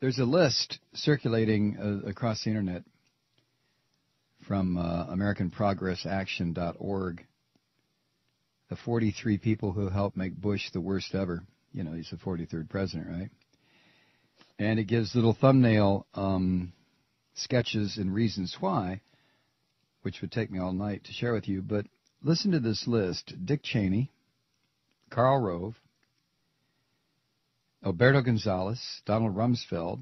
There's a list circulating across the Internet from AmericanProgressAction.org of 43 people who helped make Bush the worst ever. You know, he's the 43rd president, right? And it gives little thumbnail sketches and reasons why, which would take me all night to share with you. But listen to this list. Dick Cheney, Karl Rove, Alberto Gonzales, Donald Rumsfeld,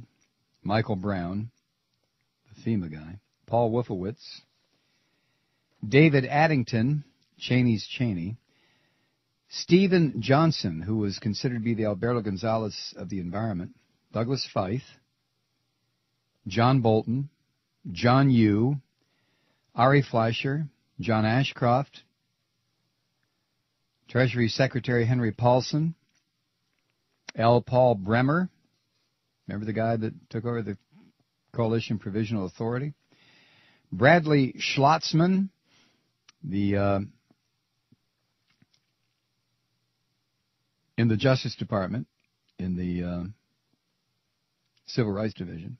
Michael Brown, the FEMA guy, Paul Wolfowitz, David Addington, Cheney's Cheney, Stephen Johnson, who was considered to be the Alberto Gonzales of the environment, Douglas Feith, John Bolton, John Yoo, Ari Fleischer, John Ashcroft, Treasury Secretary Henry Paulson, L. Paul Bremer, remember the guy that took over the Coalition Provisional Authority, Bradley Schlotzman, in the Justice Department, in the Civil Rights Division,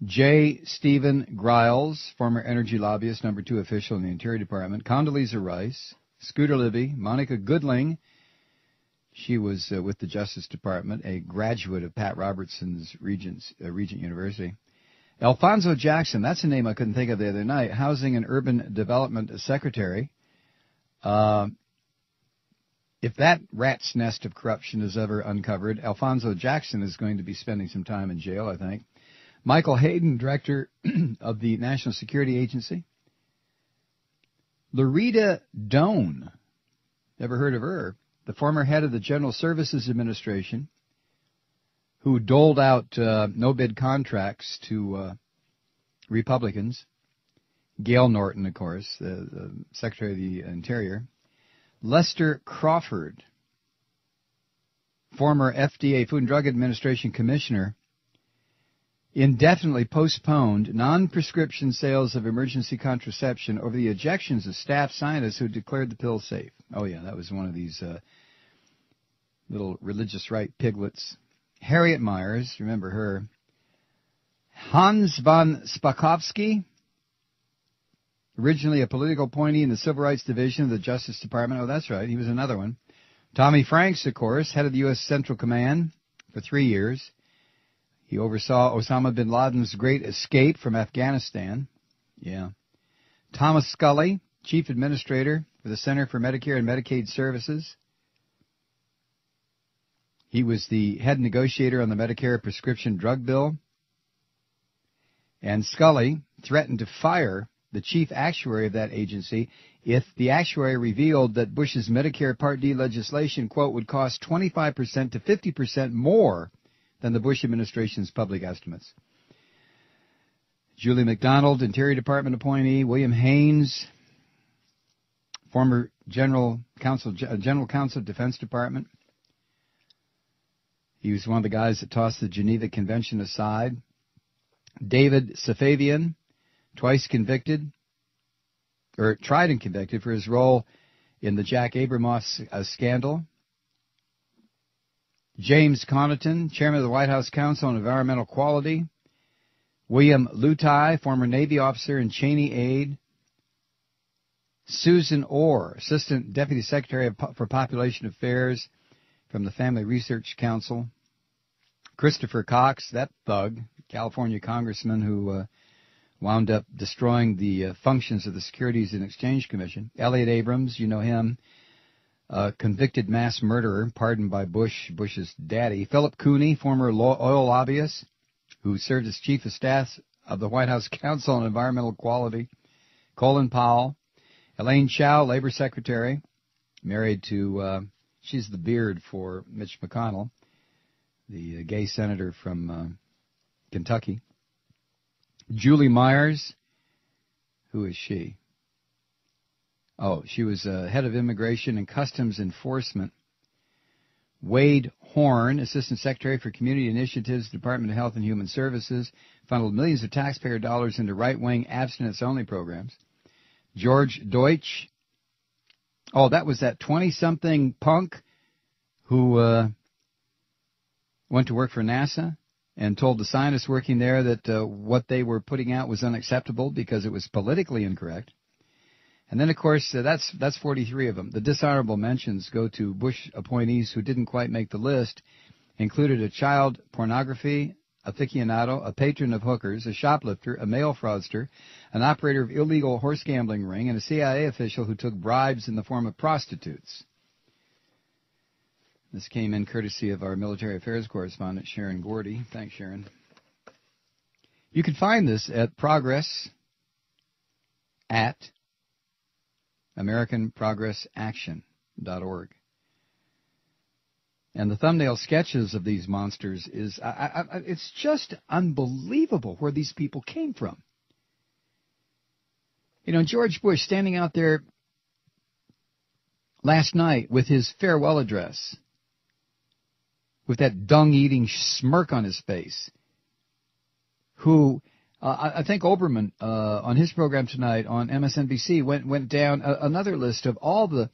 J. Stephen Griles, former energy lobbyist, number 2 official in the Interior Department, Condoleezza Rice, Scooter Libby, Monica Goodling. She was with the Justice Department, a graduate of Pat Robertson's Regent University. Alphonso Jackson, that's a name I couldn't think of the other night, Housing and Urban Development Secretary. If that rat's nest of corruption is ever uncovered, Alphonso Jackson is going to be spending some time in jail, I think. Michael Hayden, Director of the National Security Agency. Loretta Doan, never heard of her, the former head of the General Services Administration, who doled out no-bid contracts to Republicans. Gail Norton, of course, the Secretary of the Interior. Lester Crawford, former FDA Food and Drug Administration Commissioner, indefinitely postponed non-prescription sales of emergency contraception over the objections of staff scientists who declared the pill safe. Oh, yeah, that was one of these little religious right piglets. Harriet Myers, remember her. Hans von Spakovsky, originally a political appointee in the Civil Rights Division of the Justice Department. Oh, that's right, he was another one. Tommy Franks, of course, head of the U.S. Central Command for 3 years. He oversaw Osama bin Laden's great escape from Afghanistan. Yeah. Thomas Scully, Chief Administrator for the Center for Medicare and Medicaid Services. He was the head negotiator on the Medicare prescription drug bill. And Scully threatened to fire the chief actuary of that agency if the actuary revealed that Bush's Medicare Part D legislation, quote, would cost 25% to 50% more than the Bush administration's public estimates. Julie McDonald, Interior Department appointee. William Haynes, former General Counsel, Defense Department. He was one of the guys that tossed the Geneva Convention aside. David Safavian, twice convicted, or tried and convicted for his role in the Jack Abramoff scandal. James Connaughton, Chairman of the White House Council on Environmental Quality. William Lutai, former Navy officer and Cheney aide. Susan Orr, Assistant Deputy Secretary for Population Affairs from the Family Research Council. Christopher Cox, that thug, California congressman who wound up destroying the functions of the Securities and Exchange Commission. Elliott Abrams, you know him. Convicted mass murderer, pardoned by Bush's daddy. Philip Cooney, former oil lobbyist, who served as Chief of Staff of the White House Council on Environmental Quality. Colin Powell. Elaine Chao, Labor Secretary, married to, she's the beard for Mitch McConnell, the gay senator from Kentucky. Julie Myers, who is she? Oh, she was head of Immigration and Customs Enforcement. Wade Horn, Assistant Secretary for Community Initiatives, Department of Health and Human Services, funneled millions of taxpayer dollars into right-wing abstinence-only programs. George Deutsch. Oh, that was that 20-something punk who went to work for NASA and told the scientists working there that what they were putting out was unacceptable because it was politically incorrect. And then, of course, that's 43 of them. The dishonorable mentions go to Bush appointees who didn't quite make the list, included a child pornography aficionado, a patron of hookers, a shoplifter, a mail fraudster, an operator of illegal horse gambling ring, and a CIA official who took bribes in the form of prostitutes. This came in courtesy of our military affairs correspondent, Sharon Gordy. Thanks, Sharon. You can find this at Progress at AmericanProgressAction.org. And the thumbnail sketches of these monsters is, it's just unbelievable where these people came from. You know, George Bush standing out there last night with his farewell address, with that dung-eating smirk on his face, who, I think Oberman, on his program tonight on MSNBC, went down another list of all the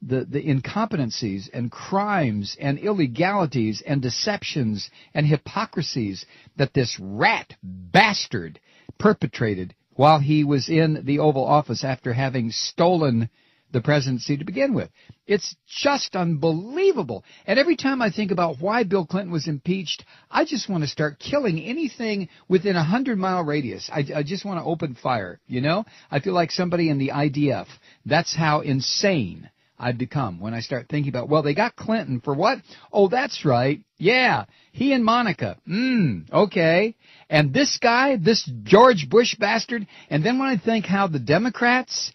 incompetencies and crimes and illegalities and deceptions and hypocrisies that this rat bastard perpetrated while he was in the Oval Office after having stolen the presidency to begin with. It's just unbelievable. And every time I think about why Bill Clinton was impeached, I just want to start killing anything within a 100-mile radius. I just want to open fire, you know? I feel like somebody in the IDF. That's how insane I've become when I start thinking about, well, they got Clinton for what? Oh, that's right. Yeah, he and Monica. Okay. And this guy, this George Bush bastard. And then when I think how the Democrats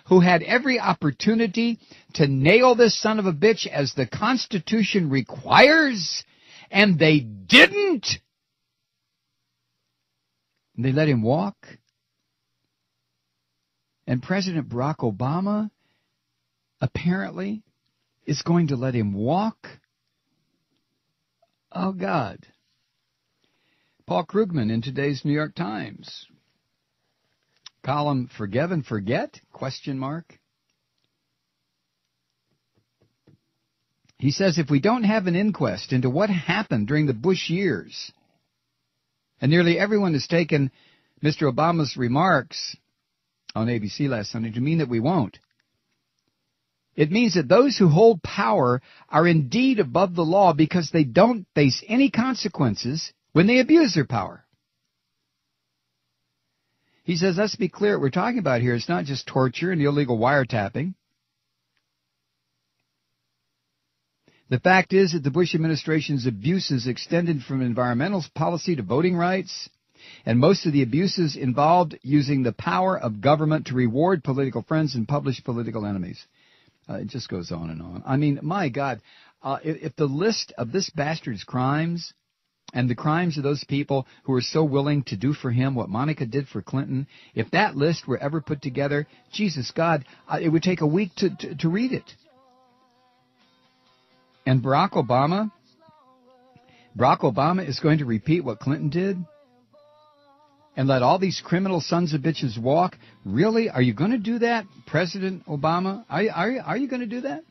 who had every opportunity to nail this son of a bitch as the Constitution requires, and they didn't. They let him walk. And President Barack Obama apparently is going to let him walk. Oh, God. Paul Krugman in today's New York Times. Column, Forgive and Forget? ? He says if we don't have an inquest into what happened during the Bush years, and nearly everyone has taken Mr. Obama's remarks on ABC last Sunday to mean that we won't. It means that those who hold power are indeed above the law because they don't face any consequences when they abuse their power. He says, let's be clear, what we're talking about here is not just torture and illegal wiretapping. The fact is that the Bush administration's abuses extended from environmental policy to voting rights, and most of the abuses involved using the power of government to reward political friends and punish political enemies. It just goes on and on. I mean, my God, if the list of this bastard's crimes and the crimes of those people who were so willing to do for him what Monica did for Clinton, if that list were ever put together, Jesus God, it would take a week to read it. And Barack Obama is going to repeat what Clinton did and let all these criminal sons of bitches walk? Really? Are you going to do that, President Obama? Are you going to do that?